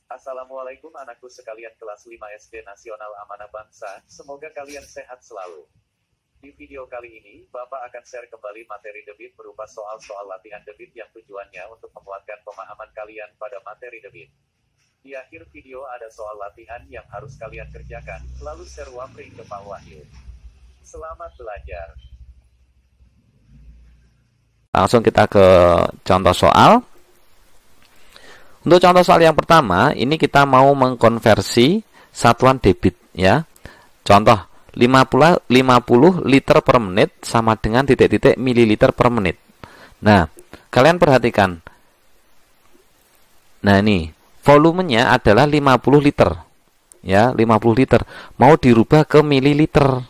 Assalamualaikum anakku sekalian kelas 5 SD Nasional Amanah Bangsa, semoga kalian sehat selalu. Di video kali ini, Bapak akan share kembali materi debit berupa soal-soal latihan debit yang tujuannya untuk menguatkan pemahaman kalian pada materi debit. Di akhir video ada soal latihan yang harus kalian kerjakan, lalu share wapri ke Pak Wahyu. Selamat belajar. Langsung kita ke contoh soal. Untuk contoh soal yang pertama, ini kita mau mengkonversi satuan debit ya. Contoh 50 liter per menit sama dengan titik-titik mililiter per menit. Nah, kalian perhatikan. Nah, ini volumenya adalah 50 liter. Ya, 50 liter. Mau dirubah ke mililiter.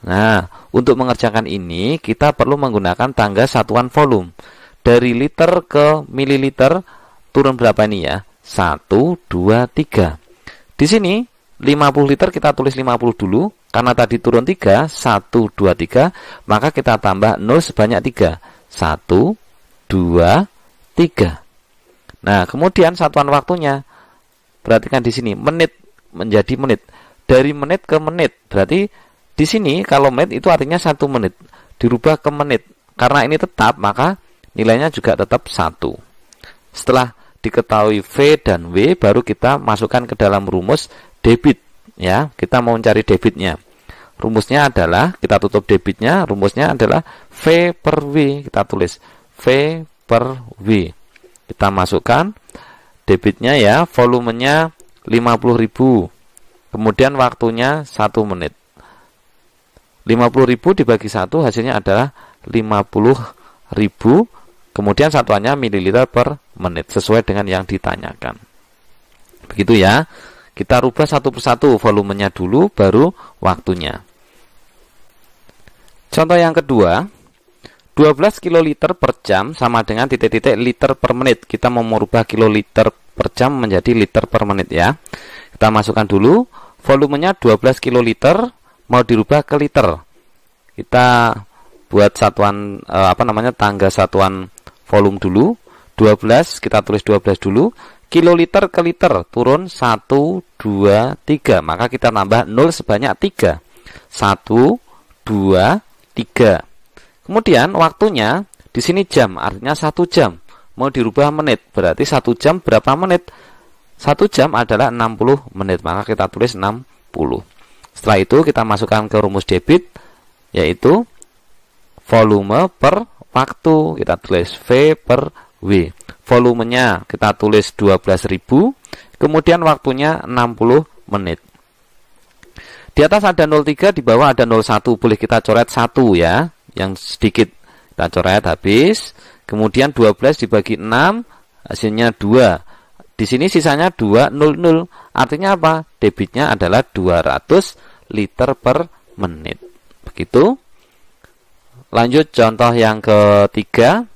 Nah, untuk mengerjakan ini kita perlu menggunakan tangga satuan volume. Dari liter ke mililiter turun berapa ini ya? 1, 2, 3. Di sini 50 liter kita tulis 50 dulu. Karena tadi turun 3, 1, 2, 3. Maka kita tambah 0 sebanyak 3. 1, 2, 3. Nah, kemudian satuan waktunya. Perhatikan di sini, menit menjadi menit. Dari menit ke menit. Berarti di sini kalau menit itu artinya 1 menit. Dirubah ke menit. Karena ini tetap, maka nilainya juga tetap 1. Setelah diketahui V dan W, baru kita masukkan ke dalam rumus debit. Ya, kita mau mencari debitnya. Rumusnya adalah, kita tutup debitnya, rumusnya adalah V per W. Kita tulis V per W. Kita masukkan debitnya ya, volumenya 50.000. Kemudian waktunya 1 menit. 50.000 dibagi 1 hasilnya adalah 50.000. Kemudian satuannya mililiter per menit sesuai dengan yang ditanyakan. Begitu ya. Kita rubah satu persatu, volumenya dulu baru waktunya. Contoh yang kedua, 12 kiloliter per jam sama dengan titik-titik liter per menit. Kita mau merubah kiloliter per jam menjadi liter per menit ya. Kita masukkan dulu, volumenya 12 kiloliter mau dirubah ke liter. Kita buat satuan tangga satuan volume dulu. 12 kita tulis 12 dulu. Kiloliter ke liter turun 1, 2, 3. Maka kita nambah 0 sebanyak 3. 1, 2, 3. Kemudian waktunya di sini jam, artinya 1 jam. Mau dirubah menit, berarti 1 jam berapa menit? 1 jam adalah 60 menit. Maka kita tulis 60. Setelah itu kita masukkan ke rumus debit, yaitu volume per waktu. Kita tulis V per W. Volumenya kita tulis 12.000. Kemudian waktunya 60 menit. Di atas ada 03, di bawah ada 01. Boleh kita coret 1 ya, yang sedikit. Kita coret habis. Kemudian 12 dibagi 6, hasilnya 2. Di sini sisanya 200. Artinya apa? Debitnya adalah 200 liter per menit. Begitu. Lanjut contoh yang ketiga.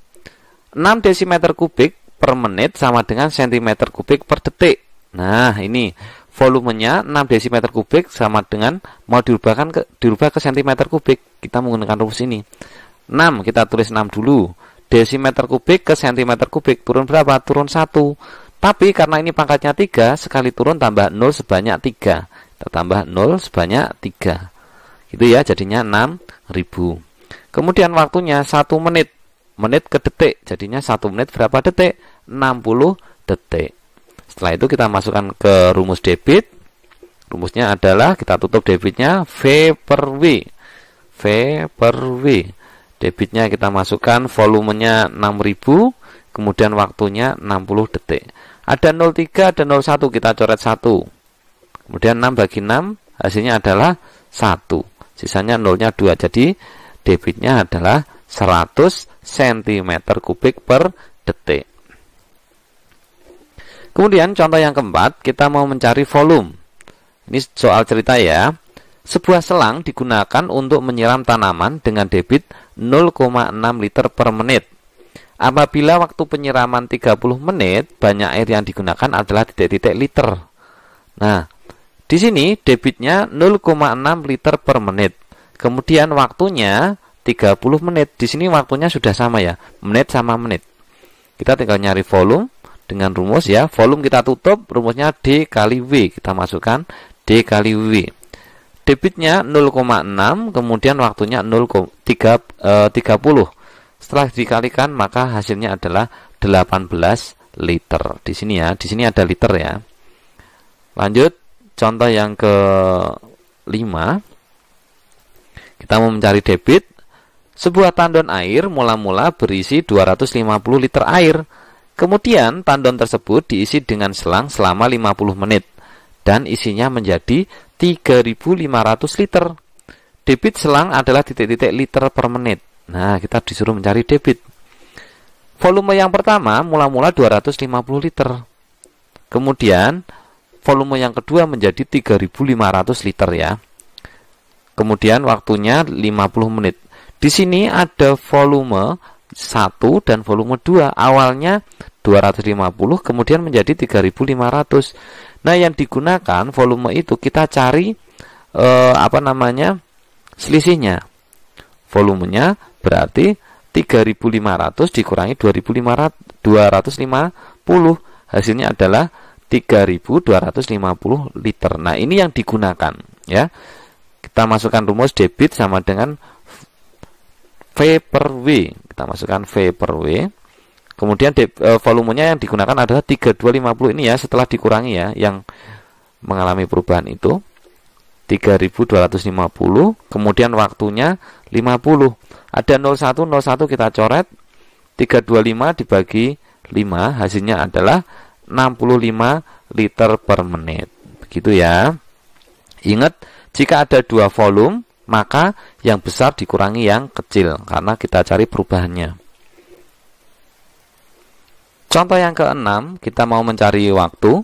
6 desimeter kubik per menit sama dengan sentimeter kubik per detik. Nah, ini volumenya 6 desimeter kubik sama dengan mau dirubah ke sentimeter kubik. Kita menggunakan rumus ini. 6 kita tulis 6 dulu. Desimeter kubik ke sentimeter kubik turun berapa? Turun 1. Tapi karena ini pangkatnya 3, sekali turun tambah 0 sebanyak 3. Kita tambah 0 sebanyak 3. Gitu ya, jadinya 6.000. Kemudian waktunya 1 menit. Menit ke detik, jadinya 1 menit berapa detik? 60 detik. Setelah itu kita masukkan ke rumus debit. Rumusnya adalah, kita tutup debitnya V per W. V per W. Debitnya kita masukkan, volumenya 6.000. Kemudian waktunya 60 detik. Ada 03, ada 01, kita coret 1. Kemudian 6 bagi 6, hasilnya adalah 1. Sisanya 0-nya 2. Jadi debitnya adalah 100 cm kubik per detik. Kemudian contoh yang keempat, kita mau mencari volume. Ini soal cerita ya. Sebuah selang digunakan untuk menyiram tanaman dengan debit 0,6 liter per menit. Apabila waktu penyiraman 30 menit, banyak air yang digunakan adalah titik-titik liter. Nah, di sini debitnya 0,6 liter per menit. Kemudian waktunya 30 menit. Di sini waktunya sudah sama ya, menit sama menit. Kita tinggal nyari volume. dengan rumus ya. Volume kita tutup, rumusnya D kali W. Kita masukkan D kali W. Debitnya 0,6, kemudian waktunya 0,30. Setelah dikalikan maka hasilnya adalah 18 liter. Di sini ya, di sini ada liter ya. Lanjut, contoh yang ke-5. Kita mau mencari debit. Sebuah tandon air mula-mula berisi 250 liter air. Kemudian tandon tersebut diisi dengan selang selama 50 menit dan isinya menjadi 3.500 liter. Debit selang adalah titik-titik liter per menit. Nah, kita disuruh mencari debit. Volume yang pertama mula-mula 250 liter. Kemudian volume yang kedua menjadi 3.500 liter ya. Kemudian waktunya 50 menit. Di sini ada volume 1 dan volume 2. Awalnya 250 kemudian menjadi 3.500. Nah, yang digunakan volume itu kita cari selisihnya. Volumenya berarti 3.500 dikurangi 2.250. Hasilnya adalah 3.250 liter. Nah, ini yang digunakan ya. Kita masukkan rumus debit sama dengan V per W. Kita masukkan V per W. Kemudian volumenya yang digunakan adalah 3.250 ini ya, setelah dikurangi ya, yang mengalami perubahan itu 3.250. Kemudian waktunya 50. Ada 01 kita coret. 325 dibagi 5 hasilnya adalah 65 liter per menit. Begitu ya. Ingat, jika ada dua volume maka yang besar dikurangi yang kecil karena kita cari perubahannya. Contoh yang ke-6, kita mau mencari waktu.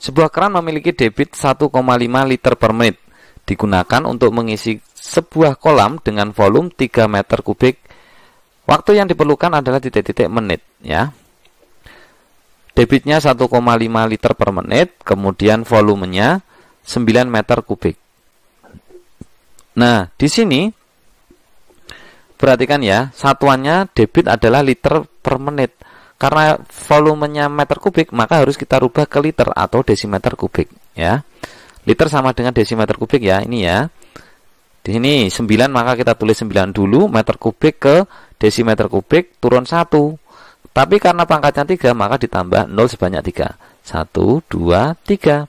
Sebuah keran memiliki debit 1,5 liter per menit. Digunakan untuk mengisi sebuah kolam dengan volume 3 meter kubik. Waktu yang diperlukan adalah titik-titik menit ya. Debitnya 1,5 liter per menit, kemudian volumenya 9 meter kubik. Nah, di sini perhatikan ya, satuannya debit adalah liter per menit. Karena volumenya meter kubik, maka harus kita rubah ke liter atau desimeter kubik ya. Liter sama dengan desimeter kubik ya, ini ya. Di sini 9, maka kita tulis 9 dulu, meter kubik ke desimeter kubik turun 1. Tapi karena pangkatnya 3, maka ditambah 0 sebanyak 3. 1, 2, 3.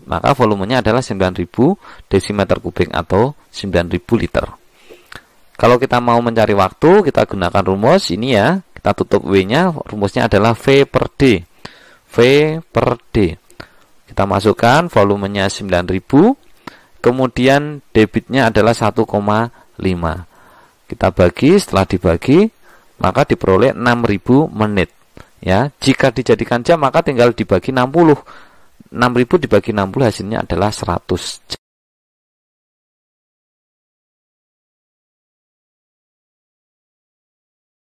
Maka volumenya adalah 9.000 desimeter kubik atau 9.000 liter. Kalau kita mau mencari waktu, kita gunakan rumus ini ya. Kita tutup W-nya, rumusnya adalah V per D. V per D. Kita masukkan volumenya 9.000, kemudian debitnya adalah 1,5. Kita bagi, setelah dibagi, maka diperoleh 6.000 menit. Ya, jika dijadikan jam, maka tinggal dibagi 60. 6.000 dibagi 60 hasilnya adalah 100 jam.